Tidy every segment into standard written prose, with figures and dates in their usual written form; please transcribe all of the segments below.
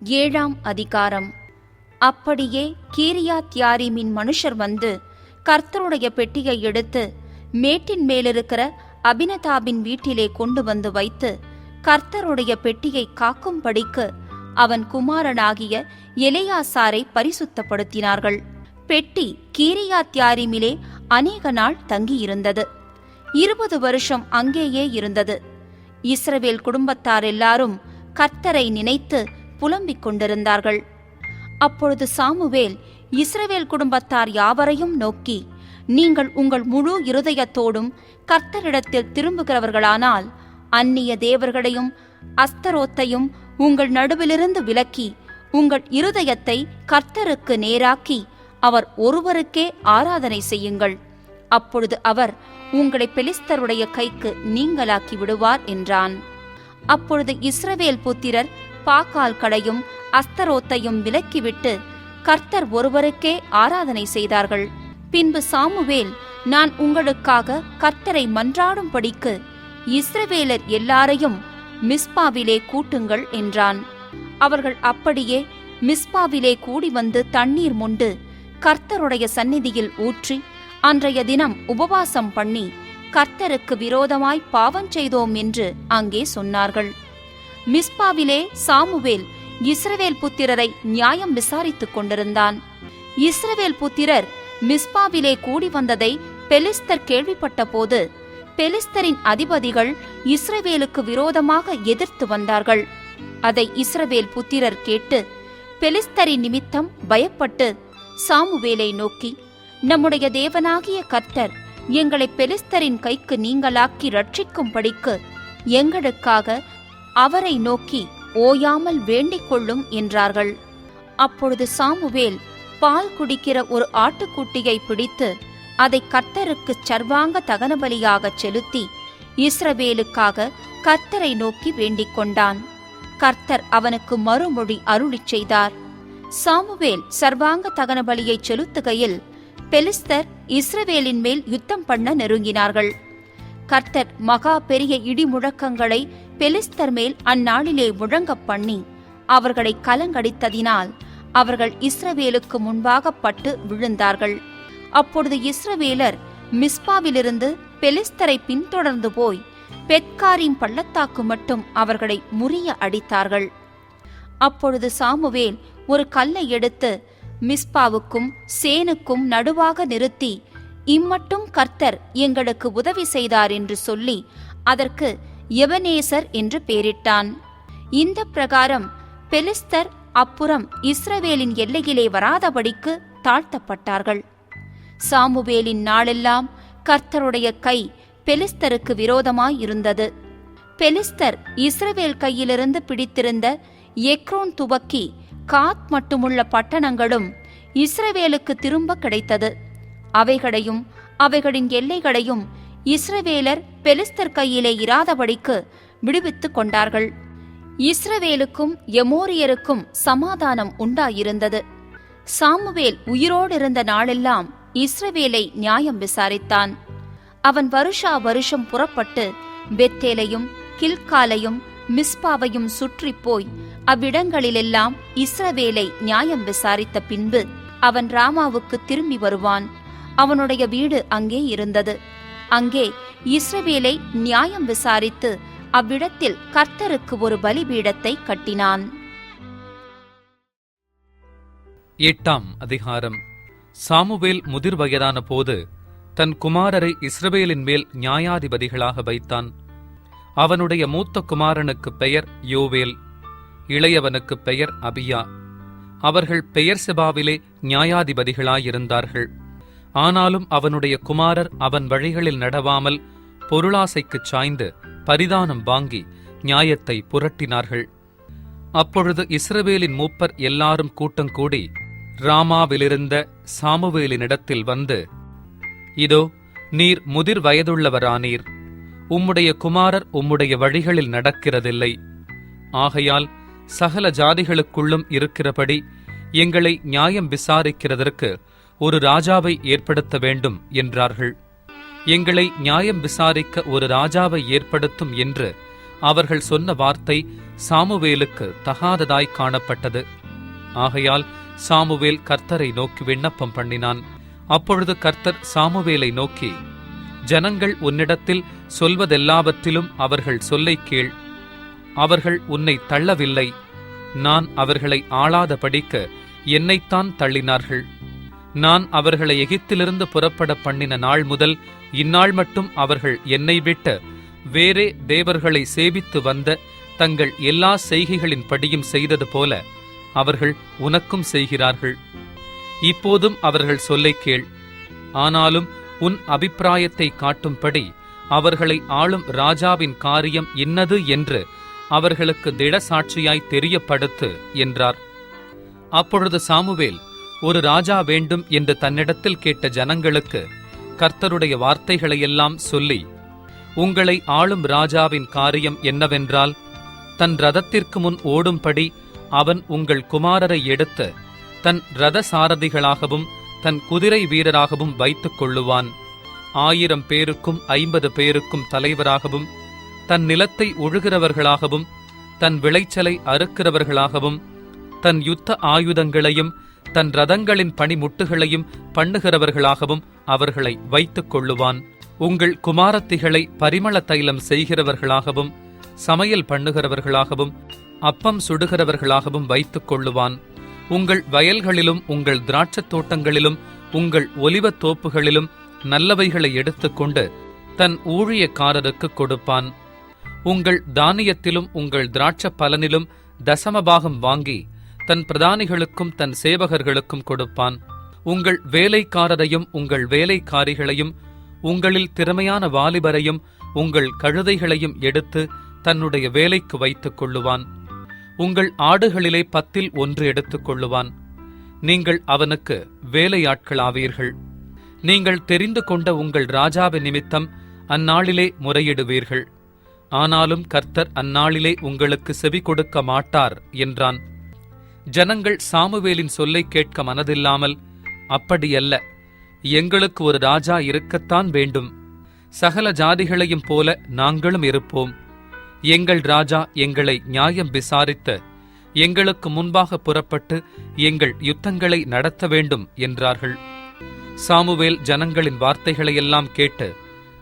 ஏழாம் அதிகாரம். அப்படியே கீரியாத்யாரீமின் மனுஷர் வந்து கர்த்தருடைய பெட்டியை எடுத்து மேட்டின் மேலிருக்கிற அபினதாபின் வீட்டிலே கொண்டு வந்து வைத்து கர்த்தருடைய பெட்டியை காக்கும்படிக்கு அவன் குமாரனாகிய எலெயாசாரை பரிசுத்தப்படுத்தினார்கள். பெட்டி கீரியாத்யாரீமிலே அநேக நாள் தங்கியிருந்தது. 20 வருஷம் அங்கேயே இருந்தது. இஸ்ரவேல் குடும்பத்தார் எல்லாரும் கர்த்தரை நினைத்து புலம்பிக் கொண்டிருந்தார்கள். அப்பொழுது சாமுவேல் இஸ்ரவேல் குடும்பத்தார் யாவரையும் நோக்கி, நீங்கள் உங்கள் முழு இருதயத்தோடும் கர்த்தரிடத்தில் திரும்புகிறவர்களானால் அந்நிய தேவர்களையும் அஸ்தரோத்தையும் உங்கள் நடுவிலிருந்து விலக்கி உங்கள் இருதயத்தை கர்த்தருக்கு நேராக்கி அவர் ஒருவருக்கே ஆராதனை செய்யுங்கள். அப்பொழுது அவர் உங்களை பெலிஸ்தருடைய கைக்கு நீங்களாக்கி விடுவார் என்றான். அப்பொழுது இஸ்ரவேல் புத்திரர் பாகால் களையும் அஸ்தரோத்தையும் விலக்கிவிட்டு கர்த்தர் ஒருவருக்கே ஆராதனை செய்தார்கள். பின்பு சாமுவேல், நான் உங்களுக்காக கர்த்தரை மன்றாடும்படிக்கு இஸ்ரவேலர் எல்லாரையும் மிஸ்பாவிலே கூட்டுங்கள் என்றான். அவர்கள் அப்படியே மிஸ்பாவிலே கூடி வந்து தண்ணீர் மொண்டு கர்த்தருடைய சந்நிதியில் ஊற்றி அன்றைய தினம் உபவாசம் பண்ணி கர்த்தருக்கு விரோதமாய் பாவம் செய்தோம் என்று அங்கே சொன்னார்கள். மிஸ்பாவிலே சாமுவேல் இஸ்ரவேல் புத்திரரை நியாயம் விசாரித்துக் கொண்டிருந்தான். இஸ்ரவேல் புத்திரர் மிஸ்பாவிலே கூடி வந்ததை பெலிஸ்தர் கேள்விப்பட்ட போது பெலிஸ்தரின் அதிபதிகள் இஸ்ரவேலுக்கு விரோதமாக எதிர்த்து வந்தார்கள். அதை இஸ்ரவேல் புத்திரர் கேட்டு பெலிஸ்தரின் நிமித்தம் பயப்பட்டு சாமுவேலை நோக்கி, நம்முடைய தேவனாகிய கர்த்தர் எங்களை பெலிஸ்தரின் கைக்கு நீங்களாக்கி ரட்சிக்கும்படிக்கு எங்களுக்காக அவரை நோக்கி ஓயாமல் வேண்டிக் கொள்ளும் என்றார்கள். அப்பொழுது சாமுவேல் பால் குடிக்கிற ஒரு ஆட்டுக்குட்டியை பிடித்து அதை கர்த்தருக்கு சர்வாங்க தகனபலியாகச் செலுத்தி இஸ்ரவேலுக்காக கர்த்தரை நோக்கி வேண்டிக் கொண்டான். கர்த்தர் அவனுக்கு மறுமொழி அருளிச் செய்தார். சாமுவேல் சர்வாங்க தகனபலியை செலுத்துகையில் பெலிஸ்தர் இஸ்ரவேலின் மேல் யுத்தம் பண்ண நெருங்கினார்கள். கர்த்தர் மகா பெரிய இடி முழக்கங்களை பெலிஸ்தர் மேல் அந்நாளிலே முழங்கப் பண்ணி அவர்களை கலங்கடித்ததினால் அவர்கள் இஸ்ரவேலுக்கு முன்பாக பட்டு விழுந்தார்கள். அப்பொழுது இஸ்ரவேலர் மிஸ்பாவிலிருந்து பெலிஸ்தரை பின்தொடர்ந்து போய் பெத்காரின் பள்ளத்தாக்கு மட்டும் அவர்களை முறிய அடித்தார்கள். அப்பொழுது சாமுவேல் ஒரு கல்லை எடுத்து மிஸ்பாவுக்கும் சேனுக்கும் நடுவாக நிறுத்தி, இம்மட்டும் கர்த்தர் எங்களுக்கு உதவி செய்தார் என்று சொல்லி அதற்கு எபனேசர் என்று பெயரிட்டான். இந்த பிரகாரம் பெலிஸ்தர் அப்புறம் இஸ்ரவேலின் எல்லையிலே வராதபடிக்கு தாழ்த்தப்பட்டார்கள். சாமுவேலின் நாளெல்லாம் கர்த்தருடைய கை பெலிஸ்தருக்கு விரோதமாயிருந்தது. பெலிஸ்தர் இஸ்ரவேல் கையிலிருந்து பிடித்திருந்த எக்ரோன் துவக்கி காத் மட்டுமுள்ள பட்டணங்களும் இஸ்ரவேலுக்கு திரும்ப கிடைத்தது. அவைகளையும் அவைகளின் எல்லைகளையும் இஸ்ரவேலர் பெலிஸ்தர் கையிலே இராதபடிக்கு விடுவித்துக் கொண்டார்கள். இஸ்ரவேலுக்கும் எமோரியருக்கும் சமாதானம் உண்டாயிருந்தது. சாமுவேல் உயிரோடிருந்த நாளெல்லாம் இஸ்ரவேலை நியாயம் விசாரித்தான். அவன் வருஷா வருஷம் புறப்பட்டு பெத்தேலையும் கில்காலையும் மிஸ்பாவையும் சுற்றி போய் அவ்விடங்களிலெல்லாம் இஸ்ரவேலை நியாயம் விசாரித்த பின்பு அவன் ராமாவுக்கு திரும்பி வருவான். அவனுடைய வீடு அங்கே இருந்தது. அங்கே இஸ்ரவேலை நியாயம் விசாரித்து அவ்விடத்தில் கர்த்தருக்கு ஒரு பலிபீடத்தை கட்டினான். 8ஆம் அதிகாரம். சாமுவேல் முதிர் வயதான போது தன் குமாரரை இஸ்ரவேலின் மேல் நியாயாதிபதிகளாக வைத்தான். அவனுடைய மூத்த குமாரனுக்கு பெயர் யோவேல், இளையவனுக்கு பெயர் அபியா. அவர்கள் பெயர்செபாவிலே நியாயாதிபதிகளாயிருந்தார்கள். ஆனாலும் அவனுடைய குமாரர் அவன் வழிகளில் நடவாமல் பொருளாசைக்குச் சாய்ந்து பரிதானம் வாங்கி நியாயத்தை புரட்டினார்கள். அப்பொழுது இஸ்ரவேலின் மூப்பர் எல்லாரும் கூட்டங்கூடி ராமாவிலிருந்த சாமுவேலினிடத்தில் வந்து, இதோ, நீர் முதிர் வயதுள்ளவரானீர். உம்முடைய குமாரர் உம்முடைய வழிகளில் நடக்கிறதில்லை. ஆகையால் சகல ஜாதிகளுக்குள்ளும் இருக்கிறபடி எங்களை நியாயம் விசாரிக்கிறதற்கு ஒரு ராஜாவை ஏற்படுத்த வேண்டும் என்றார்கள். எங்களை நியாயம் விசாரிக்க ஒரு ராஜாவை ஏற்படுத்தும் என்று அவர்கள் சொன்ன வார்த்தை சாமுவேலுக்கு தகாததாய் காணப்பட்டது. ஆகையால் சாமுவேல் கர்த்தரை நோக்கி விண்ணப்பம் பண்ணினான். அப்பொழுது கர்த்தர் சாமுவேலை நோக்கி, ஜனங்கள் உன்னிடத்தில் சொல்வதெல்லாவற்றிலும் அவர்கள் சொல்லை கேள். அவர்கள் உன்னை தள்ளவில்லை, நான் அவர்களை ஆளாதபடிக்க என்னைத்தான் தள்ளினார்கள். நான் அவர்களை எகிப்திலிருந்து புறப்பட பண்ணின நாள் முதல் இந்நாள் மட்டும் அவர்கள் என்னை விட்டு வேறே தேவர்களை சேவித்து வந்த தங்கள் எல்லா செய்கைகளின் படியும் செய்தது போல அவர்கள் உனக்கும் செய்கிறார்கள். இப்போதும் அவர்கள் சொல்லை கேள். ஆனாலும் உன் அபிப்பிராயத்தை காட்டும்படி அவர்களை ஆளும் ராஜாவின் காரியம் இன்னது என்று அவர்களுக்கு திடசாட்சியாய் தெரியப்படுத்து என்றார். அப்பொழுது சாமுவேல் ஒரு ராஜா வேண்டும் என்று தன்னிடத்தில் கேட்ட ஜனங்களுக்கு கர்த்தருடைய வார்த்தைகளையெல்லாம் சொல்லி, உங்களை ஆளும் ராஜாவின் காரியம் என்னவென்றால், தன் ரதத்திற்கு முன் ஓடும்படி அவன் உங்கள் குமாரரை எடுத்து தன் ரத சாரதிகளாகவும் தன் குதிரை வீரராகவும் வைத்துக் கொள்ளுவான். 1000 பேருக்கும் 50 பேருக்கும் தலைவராகவும், தன் நிலத்தை உழுகிறவர்களாகவும் தன் விளைச்சலை அறுக்கிறவர்களாகவும் தன் யுத்த ஆயுதங்களையும் தன் ரதங்களின் பணிமுட்டுகளையும் பண்ணுகிறவர்களாகவும் அவர்களை வைத்துக் கொள்ளுவான். உங்கள் குமாரத்திகளை பரிமள தைலம் செய்கிறவர்களாகவும் சமையல் பண்ணுகிறவர்களாகவும் அப்பம் சுடுகிறவர்களாகவும் வைத்துக் கொள்ளுவான். உங்கள் வயல்களிலும் உங்கள் திராட்சத் தோட்டங்களிலும் உங்கள் ஒலிவத் தோப்புகளிலும் நல்லவைகளை எடுத்துக்கொண்டு தன் ஊழியக்காரருக்கு கொடுப்பான். உங்கள் தானியத்திலும் உங்கள் திராட்சப் பலனிலும் தசமபாகம் வாங்கி தன் பிரதானிகளுக்கும் தன் சேவகர்களுக்கும் கொடுப்பான். உங்கள் வேலைக்காரரையும் உங்கள் வேலைக்காரிகளையும் உங்களில் திறமையான வாலிபரையும் உங்கள் கழுதைகளையும் எடுத்து தன்னுடைய வேலைக்கு வைத்துக் கொள்ளுவான். உங்கள் ஆடுகளிலே 10 1 எடுத்துக் கொள்ளுவான். நீங்கள் அவனுக்கு வேலையாட்களாவீர்கள். நீங்கள் தெரிந்து கொண்ட உங்கள் ராஜாவின் நிமித்தம் அந்நாளிலே முறையிடுவீர்கள். ஆனாலும் கர்த்தர் அந்நாளிலே உங்களுக்கு செவி கொடுக்க மாட்டார் என்றான். ஜனங்கள் சாமுவேலின் சொல்லை கேட்க மனதில்லாமல், அப்படியல்ல, எங்களுக்கு ஒரு ராஜா இருக்கத்தான் வேண்டும். சகல ஜாதிகளையும் போல நாங்களும் இருப்போம். எங்கள் ராஜா எங்களை நியாயம் விசாரித்து எங்களுக்கு முன்பாக புறப்பட்டு எங்கள் யுத்தங்களை நடத்த வேண்டும் என்றார்கள். சாமுவேல் ஜனங்களின் வார்த்தைகளையெல்லாம் கேட்டு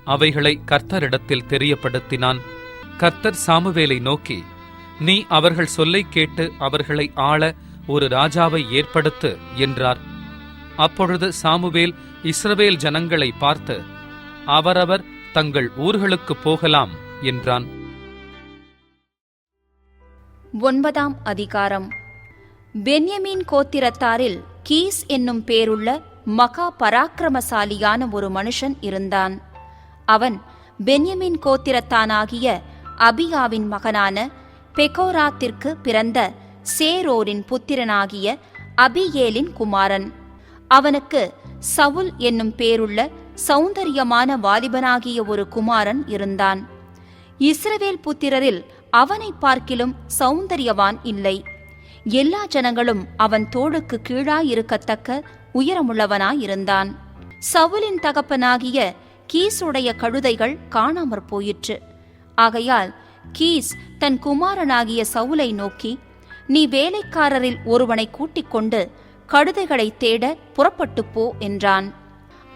அவைகளை கர்த்தரிடத்தில் தெரியப்படுத்தினான். கர்த்தர் சாமுவேலை நோக்கி, நீ அவர்கள் சொல்லை கேட்டு அவர்களை ஆள ஒரு ராஜாவை ஏற்படுத்து என்றார். அப்பொழுது சாமுவேல் இஸ்ரவேல் ஜனங்களை பார்த்து, அவரவர் தங்கள் ஊர்களுக்கு போகலாம் என்றான். 9ஆம் அதிகாரம். பென்யமீன் கோத்திரத்தாரில் கீஸ் என்னும் பேருள்ள மகா பராக்கிரமசாலியான ஒரு மனுஷன் இருந்தான். அவன் பென்யமீன் கோத்திரத்தானாகிய அபியாவின் மகனான பெகோராத்திற்கு பிறந்த சேரோரின் புத்திரனாகிய அபியேலின் குமாரன். அவனுக்கு சவுல் என்னும் பேருள்ள சௌந்தரியமான வாலிபனாகிய ஒரு குமாரன் இருந்தான். இஸ்ரவேல் புத்திரரில் அவனை பார்க்கிலும் சௌந்தரியவான் இல்லை. எல்லா ஜனங்களும் அவன் தோளுக்கு கீழாயிருக்கத்தக்க உயரமுள்ளவனாயிருந்தான். சவுலின் தகப்பனாகிய கீசுடைய கழுதைகள் காணாமற் போயிற்று. ஆகையால் கீஸ் தன் குமாரனாகிய சவுலை நோக்கி, நீ வேலைக்காரரில் ஒருவனை கூட்டிக் கொண்டு கழுதைகளை தேட புறப்பட்டு போ என்றான்.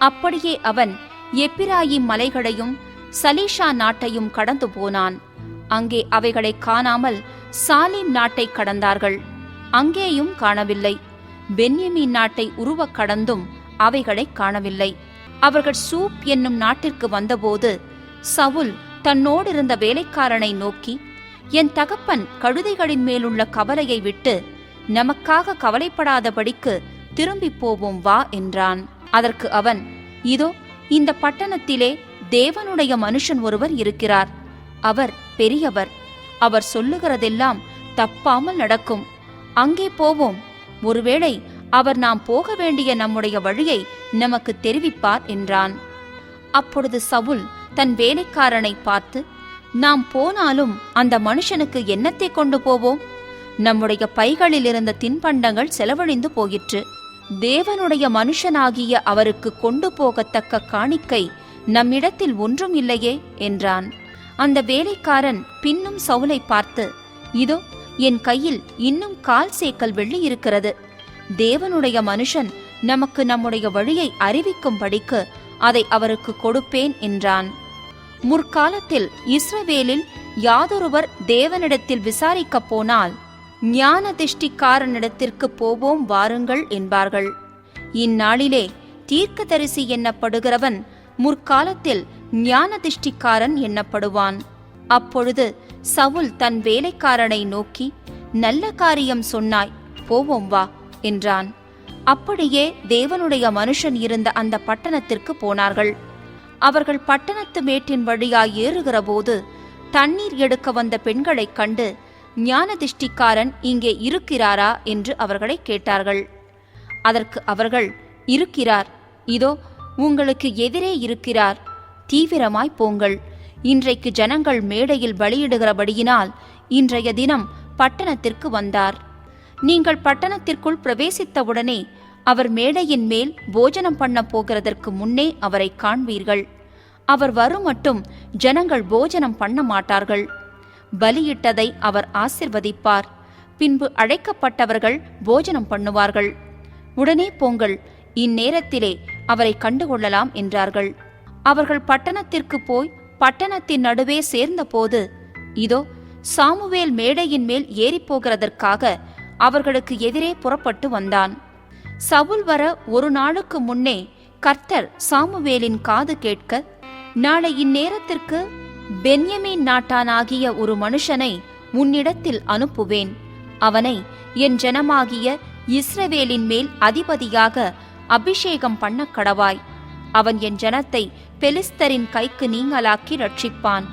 அப்படியே அவன் எப்பிராயிம் மலைகளையும் சலீஷா நாட்டையும் கடந்து போனான். அங்கே அவைகளை காணாமல் சாலிம் நாட்டை கடந்தார்கள். அங்கேயும் காணவில்லை. பென்யமீன் நாட்டை உருவக் கடந்தும் அவைகளை காணவில்லை. அவர்கள் சூப் என்னும் நாட்டிற்கு வந்தபோது சவுல் தன்னோடிருந்த வேலைக்காரனை நோக்கி, என் தகப்பன் கழுதைகளின் மேலுள்ள கவலையை விட்டு நமக்காக கவலைப்படாதபடிக்கு திரும்பி போவோம் வா என்றான். அதற்கு அவன், இதோ இந்த பட்டணத்திலே தேவனுடைய மனுஷன் ஒருவர் இருக்கிறார். அவர் பெரியவர். அவர் சொல்லுகிறதெல்லாம் தப்பாமல் நடக்கும். அங்கே போவோம். ஒருவேளை அவர் நாம் போக வேண்டிய நம்முடைய வழியை நமக்கு தெரிவிப்பார் என்றான். அப்பொழுது சவுல் தன் வேலைக்காரனை பார்த்து, நாம் போனாலும் அந்த மனுஷனுக்கு என்னத்தை கொண்டு போவோம்? நம்முடைய பைகளில் இருந்த தின்பண்டங்கள் செலவழிந்து போயிற்று. தேவனுடைய மனுஷனாகிய அவருக்கு கொண்டு போகத்தக்க காணிக்கை நம்மிடத்தில் ஒன்றும் இல்லையே என்றான். அந்த வேலைக்காரன் பின்னும் சவுலை பார்த்து, இதோ என் கையில் இன்னும் 1/4 சேக்கல் வெள்ளி இருக்கிறது. தேவனுடைய மனுஷன் நமக்கு நம்முடைய வழியை அறிவிக்கும்படிக்கு அதை அவருக்கு கொடுப்பேன் என்றான். முற்காலத்தில் இஸ்ரவேலில் யாதொருவர் தேவனிடத்தில் விசாரிக்கப் போனால் ஞான திஷ்டிக்காரனிடத்திற்கு போவோம் வாருங்கள் என்பார்கள். இந்நாளிலே தீர்க்கதரிசி எண்ணப்படுகிறவன் முற்காலத்தில் ஞான திஷ்டிக்காரன் எண்ணப்படுவான். அப்பொழுது சவுல் தன் வேலைக்காரனை நோக்கி, நல்ல காரியம் சொன்னாய், போவோம் வா என்றான். அப்படியே தேவனுடைய மனுஷன் இருந்த அந்த பட்டணத்திற்கு போனார்கள். அவர்கள் பட்டணத்து மேட்டின் வழியாய் ஏறுகிறபோது தண்ணீர் எடுக்க வந்த பெண்களைக் கண்டு, ஞான திஷ்டிக்காரன் இங்கே இருக்கிறாரா என்று அவர்களை கேட்டார்கள். அதற்கு அவர்கள், இருக்கிறார், இதோ உங்களுக்கு எதிரே இருக்கிறார், தீவிரமாய் போங்கள். இன்றைக்கு ஜனங்கள் மேடையில் பலியிடுகிறபடியினால் இன்றைய தினம் பட்டணத்திற்கு வந்தார். நீங்கள் பட்டணத்திற்குள் பிரவேசித்தவுடனே அவர் மேடையின் மேல் போஜனம் பண்ண போகிறதற்கு முன்னே அவரை காண்பீர்கள். அவர் வரும் மட்டும் ஜனங்கள் போஜனம் பண்ண மாட்டார்கள். பலியிட்டதை அவர் ஆசிர்வதிப்பார். பின்பு அழைக்கப்பட்டவர்கள் போஜனம் பண்ணுவார்கள். உடனே போங்கள், இந்நேரத்திலே அவரை கண்டுகொள்ளலாம் என்றார்கள். அவர்கள் பட்டணத்திற்கு போய் பட்டணத்தின் நடுவே சேர்ந்தபோது, இதோ சாமுவேல் மேடையின் மேல் ஏறிப்போகிறதற்காக அவர்களுக்கு எதிரே புறப்பட்டு வந்தான். சவுல் வர ஒரு நாளுக்கு முன்னே கர்த்தர் சாமுவேலின் காது கேட்க, நாளை இந்நேரத்திற்கு பென்யமீன் நாட்டானாகிய ஒரு மனுஷனை உன்னிடத்தில் அனுப்புவேன். அவனை என் ஜனமாகிய இஸ்ரவேலின் மேல் அதிபதியாக அபிஷேகம் பண்ண கடவாய். அவன் என் ஜனத்தை பெலிஸ்தரின் கைக்கு நீங்களாக்கி ரட்சிப்பான்.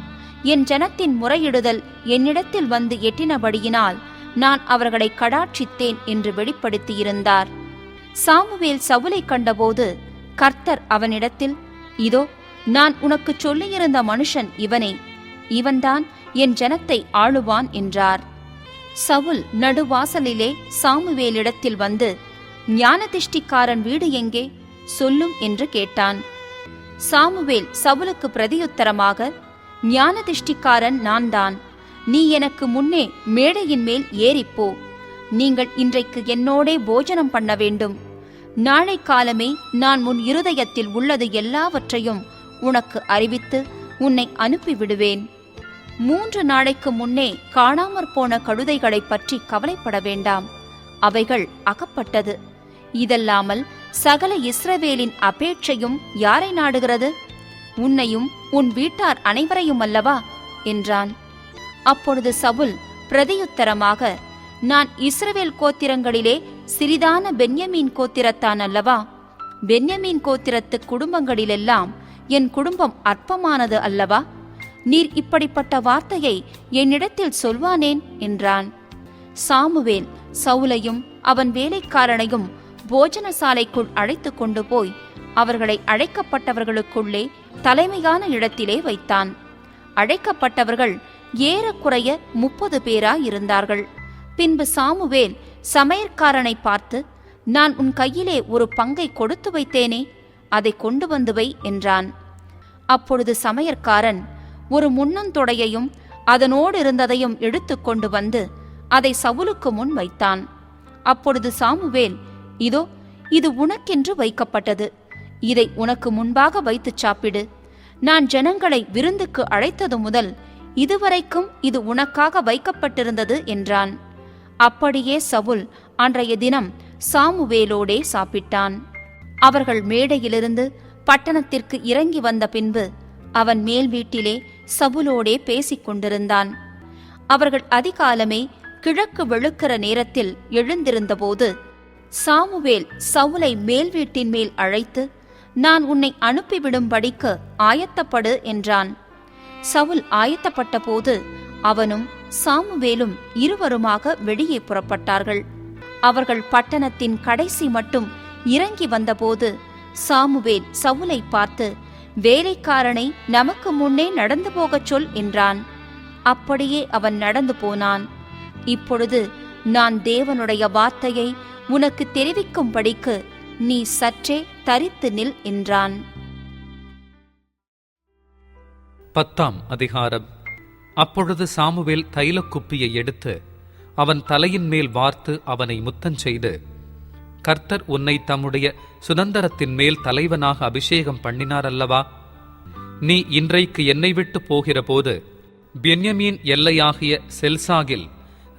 என் ஜனத்தின் முறையிடுதல் என்னிடத்தில் வந்து எட்டினபடியினால் நான் அவர்களை கடாட்சித்தேன் என்று வெளிப்படுத்தியிருந்தார். சாமுவேல் சவுலை கண்டபோது கர்த்தர் அவனிடத்தில், இதோ நான் உனக்கு சொல்லியிருந்த மனுஷன் இவனே, இவன்தான் என் ஜனத்தை ஆளுவான் என்றார். சவுல் நடுவாசலிலே சாமுவேலிடத்தில் வந்து, ஞானதிஷ்டிக்காரன் வீடு எங்கே, சொல்லும் என்று கேட்டான். சாமுவேல் சவுலுக்கு பிரதியுத்தரமாக, ஞானதிஷ்டிக்காரன் நான் தான். நீ எனக்கு முன்னே மேடையின் மேல் ஏறிப்போ. நீங்கள் இன்றைக்கு என்னோடே போஜனம் பண்ண வேண்டும். நாளை காலமே நான் உன் இருதயத்தில் உள்ளது எல்லாவற்றையும் உனக்கு அறிவித்து உன்னை அனுப்பிவிடுவேன். 3 நாளைக்கு முன்னே காணாமற் போன கழுதைகளை பற்றி கவலைப்பட வேண்டாம், அவைகள் அகப்பட்டது. இதல்லாமல் சகல இஸ்ரவேலின் அபேட்சையும் யாரை நாடுகிறது? உன்னையும் உன் வீட்டார் அனைவரையும் அல்லவா என்றான். அப்பொழுது சவுல் பிரதியுத்தரமாக, நான் இஸ்ரவேல் கோத்திரங்களிலே சிறிதான பென்யமீன் கோத்திரத்தான் அல்லவா? பென்யமீன் கோத்திரத்து குடும்பங்களிலெல்லாம் என் குடும்பம் அற்பமானது அல்லவா? நீர் இப்படிப்பட்ட வார்த்தையை என்னிடத்தில் சொல்வானேன் என்றான். சாமுவேல் சவுலையும் அவன் வேலைக்காரனையும் போஜனசாலைக்குள் அழைத்து கொண்டு போய் அவர்களை அழைக்கப்பட்டவர்களுக்குள்ளே தலைமையான இடத்திலே வைத்தான். அழைக்கப்பட்டவர்கள் ஏறக்குறைய 30 பேராயிருந்தார்கள். பின்பு சாமுவேல் சமையற்காரனை பார்த்து, நான் உன் கையிலே ஒரு பங்கை கொடுத்து வைத்தேனே, அதை கொண்டு வந்து வை என்றான். அப்பொழுது சமையற்காரன் ஒரு முன்னந்தொடையையும் அதனோடு இருந்ததையும் எடுத்து கொண்டு வந்து அதை சவுலுக்கு முன் வைத்தான். அப்பொழுது சாமுவேல், இதோ இது உனக்கென்று வைக்கப்பட்டது, இதை உனக்கு முன்பாக வைத்து சாப்பிடு. நான் ஜனங்களை விருந்துக்கு அழைத்தது முதல் இதுவரைக்கும் இது உனக்காக வைக்கப்பட்டிருந்தது என்றான். அப்படியே சவுல் அன்றைய தினம் சாமுவேலோடே சாப்பிட்டான். அவர்கள் மேடையிலிருந்து பட்டணத்திற்கு இறங்கி வந்த பின்பு அவன் மேல் வீட்டிலே சவுலோடே பேசிக் கொண்டிருந்தான். அவர்கள் அதிகாலமே கிழக்கு வெளுக்கிற நேரத்தில் எழுந்திருந்தபோது சாமுவேல் சவுலை மேல் வீட்டின் மேல் அழைத்து, நான் உன்னை அனுப்பிவிடும்படிக்கு ஆயத்தப்படு என்றான். சவுல் ஆயத்தப்பட்ட போது அவனும் சாமுவேலும் இருவருமாக வெளியே புறப்பட்டார்கள். அவர்கள் பட்டணத்தின் கடைசி மட்டும் இறங்கி வந்தபோது சாமுவேல் சவுலை பார்த்து, வேலைக்காரனை நமக்கு முன்னே நடந்து போகச் சொல் என்றான். அப்படியே அவன் நடந்து போனான். இப்பொழுது நான் தேவனுடைய வார்த்தையை உனக்கு தெரிவிக்கும்படிக்கு நீ சற்றே தரித்து நில் என்றான். 10ஆம் அதிகாரம். அப்பொழுது சாமுவேல் தைலக்குப்பியை எடுத்து அவன் தலையின் மேல் வார்த்து அவனை முத்தஞ்செய்து, கர்த்தர் உன்னை தம்முடைய சுதந்திரத்தின் மேல் தலைவனாக அபிஷேகம் பண்ணினார் அல்லவா? நீ இன்றைக்கு என்னை விட்டு போகிற போது பென்யமீன் எல்லையாகிய செல்சாகில்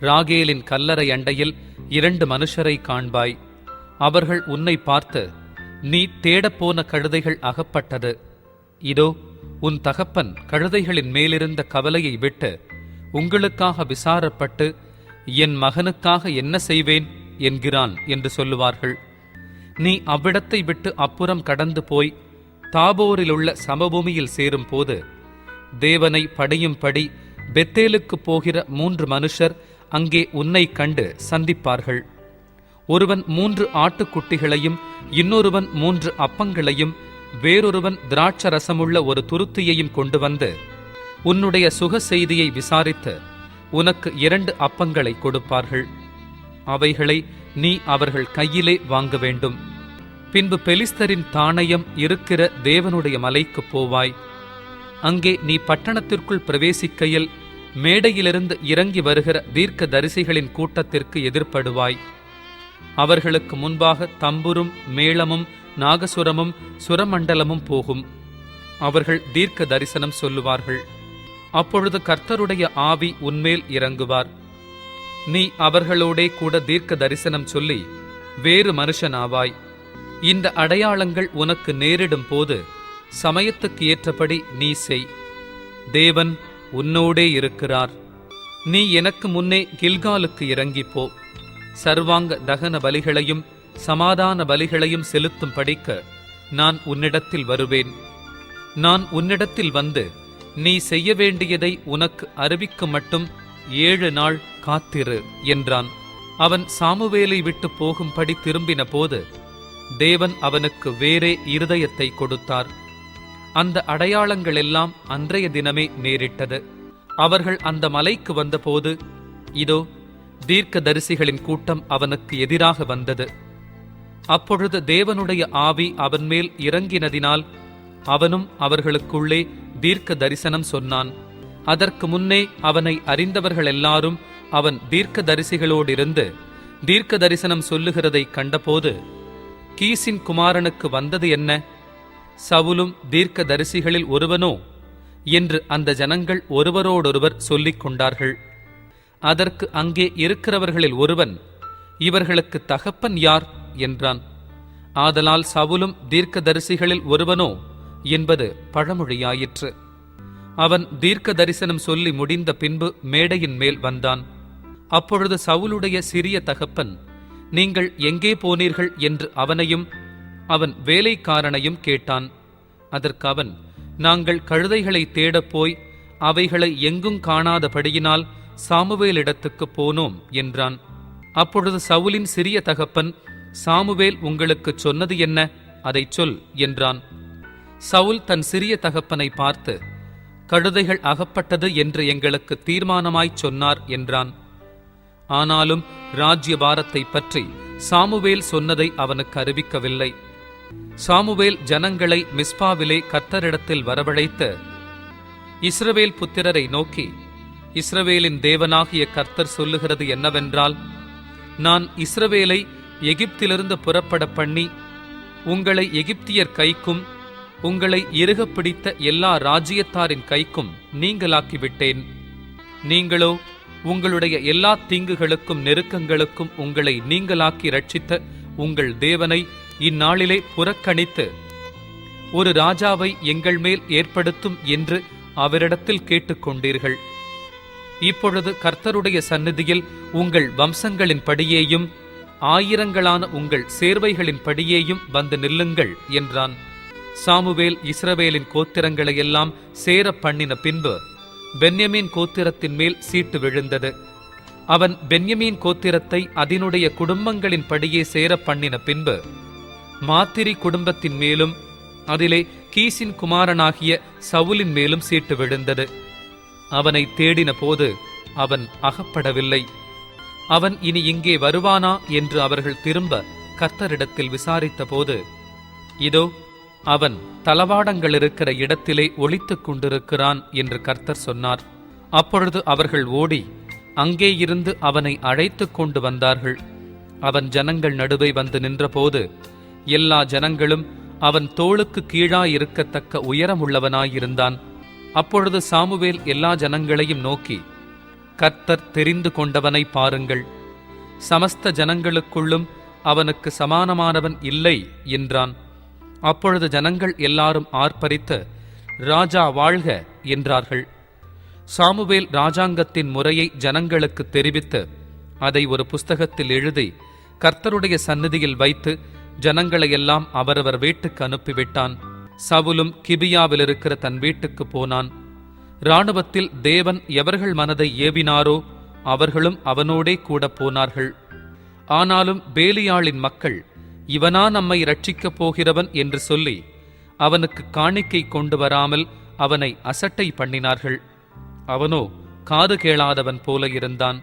ராகேலின் கல்லறை அண்டையில் 2 மனுஷரை காண்பாய். அவர்கள் உன்னை பார்த்து, நீ தேடப்போன கழுதைகள் அகப்பட்டது. இதோ உன் தகப்பன் கழுதைகளின் மேலிருந்த கவலையை விட்டு உங்களுக்காக விசாரப்பட்டு என் மகனுக்காக என்ன செய்வேன் என்கிறான் என்று சொல்லுவார்கள். நீ அவ்விடத்தை விட்டு அப்புறம் கடந்து போய் தாபோரிலுள்ள சமபூமியில் சேரும் போது தேவனை படையும்படி பெத்தேலுக்கு போகிற 3 மனுஷர் அங்கே உன்னை கண்டு சந்திப்பார்கள். ஒருவன் 3 ஆட்டுக்குட்டிகளையும், இன்னொருவன் 3 அப்பங்களையும், வேறொருவன் திராட்சரசமுள்ள ஒரு துருத்தியையும் கொண்டு வந்து உன்னுடைய சுக செய்தியை விசாரித்து உனக்கு 2 அப்பங்களை கொடுப்பார்கள். அவைகளை நீ அவர்கள் கையிலே வாங்க வேண்டும். பின்பு பெலிஸ்தரின் தானயம் இருக்கிற தேவனுடைய மலைக்கு போவாய். அங்கே நீ பட்டணத்திற்குள் பிரவேசிக்கையில் மேடையிலிருந்து இறங்கி வருகிற தீர்க்க தரிசிகளின் கூட்டத்திற்கு எதிர்ப்படுவாய். அவர்களுக்கு முன்பாக தம்புரும் மேளமும் நாகசுரமும் சுரமண்டலமும் போகும். அவர்கள் தீர்க்க தரிசனம் சொல்லுவார்கள். அப்பொழுது கர்த்தருடைய ஆவி உன்மேல் இறங்குவார். நீ அவர்களோடே கூட தீர்க்க தரிசனம் சொல்லி வேறு மனுஷனாவாய். இந்த அடையாளங்கள் உனக்கு நேரிடும் போது சமயத்துக்கு ஏற்றபடி நீ செய். தேவன் உன்னோடே இருக்கிறார். நீ எனக்கு முன்னே கில்காலுக்கு இறங்கிப்போ. சர்வாங்க தகன பலிகளையும் சமாதான பலிகளையும் செலுத்தும் படிக்க நான் உன்னிடத்தில் வருவேன். நான் உன்னிடத்தில் வந்து நீ செய்ய வேண்டியதை உனக்கு அறிவிக்க மட்டும் 7 நாள் காத்திரு என்றான். அவன் சாமுவேலை விட்டு போகும்படி திரும்பின போது தேவன் அவனுக்கு வேறே இருதயத்தை கொடுத்தார். அந்த அடையாளங்கள் எல்லாம் அன்றைய தினமே நேரிட்டது. அவர்கள் அந்த மலைக்கு வந்தபோது இதோ தீர்க்க தரிசிகளின் கூட்டம் அவனுக்கு எதிராக வந்தது. அப்பொழுது தேவனுடைய ஆவி அவன் மேல் இறங்கினதினால் அவனும் அவர்களுக்குள்ளே தீர்க்க தரிசனம் சொன்னான். அதற்கு முன்னே அவனை அறிந்தவர்கள் எல்லாரும் அவன் தீர்க்க தரிசிகளோடிருந்து தீர்க்க தரிசனம் சொல்லுகிறதை கண்டபோது, கீசின் குமாரனுக்கு வந்தது என்ன? சவுலும் தீர்க்க தரிசிகளில் ஒருவனோ என்று அந்த ஜனங்கள் ஒருவரோடொருவர் சொல்லிக் கொண்டார்கள். அதற்கு அங்கே இருக்கிறவர்களில் ஒருவன், இவர்களுக்கு தகப்பன் யார் என்றான். ஆதலால் சவுலும் தீர்க்க தரிசிகளில் ஒருவனோ என்பது பழமொழியாயிற்று. அவன் தீர்க்க தரிசனம் சொல்லி முடிந்த பின்பு மேடையின் மேல் வந்தான். அப்பொழுது சவுலுடைய சிறிய தகப்பன், நீங்கள் எங்கே போனீர்கள் என்று அவனையும் அவன் வேலைக்காரனையும் கேட்டான். அதற்கு அவன், நாங்கள் கழுதைகளை தேடப் போய் அவைகளை எங்கும் காணாதபடியினால் சாமுவேலிடத்துக்கு போனோம் என்றான். அப்பொழுது சவுலின் சிறிய தகப்பன், சாமுவேல் உங்களுக்கு சொன்னது என்ன? அதைச் சொல் என்றான். சவுல் தன் சிறிய தகப்பனை பார்த்து, கழுதைகள் அகப்பட்டது என்று எங்களுக்கு தீர்மானமாய்ச் சொன்னார் என்றான். ஆனாலும் ராஜ்யபாரத்தை பற்றி சாமுவேல் சொன்னதை அவனுக்கு அறிவிக்கவில்லை. சாமுவேல் ஜனங்களை மிஸ்பாவிலே கர்த்தரிடத்தில் வரவழைத்து இஸ்ரவேல் புத்திரரை நோக்கி, இஸ்ரவேலின் தேவனாகிய கர்த்தர் சொல்லுகிறது என்னவென்றால், நான் இஸ்ரவேலை எகிப்திலிருந்து புறப்பட பண்ணி உங்களை எகிப்தியர் கைக்கும் உங்களை இறுகப் பிடித்த எல்லா ராஜ்யத்தாரின் கைக்கும் நீங்களாக்கிவிட்டேன். நீங்களோ உங்களுடைய எல்லா தீங்குகளுக்கும் நெருக்கங்களுக்கும் உங்களை நீங்களாக்கி ரட்சித்த உங்கள் தேவனை இந்நாளிலே புறக்கணித்து ஒரு ராஜாவை எங்கள் மேல் ஏற்படுத்தும் என்று அவரிடத்தில் கேட்டுக்கொண்டீர்கள். இப்பொழுது கர்த்தருடைய சந்நிதியில் உங்கள் வம்சங்களின் படியேயும் ஆயிரங்களான உங்கள் சேர்வைகளின் படியேயும் வந்து நில்லுங்கள் என்றான். சாமுவேல் இஸ்ரவேலின் கோத்திரங்களையெல்லாம் சேர பண்ணின பின்பு பென்யமீன் கோத்திரத்தின் மேல் சீட்டு விழுந்தது. அவன் பென்யமீன் கோத்திரத்தை அதனுடைய குடும்பங்களின் படியே சேர பண்ணின பின்பு மாத்திரி குடும்பத்தின் மேலும் அதிலே கீசின் குமாரனாகிய சவுலின் மேலும் சீட்டு விழுந்தது. அவனை தேடின போது அவன் அகப்படவில்லை. அவன் இனி இங்கே வருவானா என்று அவர்கள் திரும்ப கர்த்தரிடத்தில் விசாரித்த போது, இதோ அவன் தளவாடங்கள் இருக்கிற இடத்திலே ஒளித்துக் கொண்டிருக்கிறான் என்று கர்த்தர் சொன்னார். அப்பொழுது அவர்கள் ஓடி அங்கே இருந்து அவனை அழைத்துக் கொண்டு வந்தார்கள். அவன் ஜனங்கள் நடுவே வந்து நின்றபோது எல்லா ஜனங்களும் அவன் தோளுக்கு கீழாயிருக்கத்தக்க உயரமுள்ளவனாயிருந்தான். அப்பொழுது சாமுவேல் எல்லா ஜனங்களையும் நோக்கி, கர்த்தர் தெரிந்து கொண்டவனை பாருங்கள், சமஸ்த ஜனங்களுக்குள்ளும் அவனுக்கு சமானமானவன் இல்லை என்றான். அப்பொழுது ஜனங்கள் எல்லாரும் ஆர்ப்பரித்து, ராஜா வாழ்க என்றார்கள். சாமுவேல் ராஜாங்கத்தின் முறையை ஜனங்களுக்கு தெரிவித்து அதை ஒரு புஸ்தகத்தில் எழுதி கர்த்தருடைய சந்நிதியில் வைத்து ஜனங்களையெல்லாம் அவரவர் வீட்டுக்கு அனுப்பிவிட்டான். சவுலும் கிபியாவில் இருக்கிற தன் வீட்டுக்கு போனான். இராணுவத்தில் தேவன் எவர்கள் மனதை ஏவினாரோ அவர்களும் அவனோடே கூட போனார்கள். ஆனாலும் பேலியாளின் மக்கள், இவனா நம்மை இரட்சிக்கப் போகிறவன் என்று சொல்லி அவனுக்கு காணிக்கை கொண்டு வராமல் அவனை அசட்டை பண்ணினார்கள். அவனோ காது கேளாதவன் போல இருந்தான்.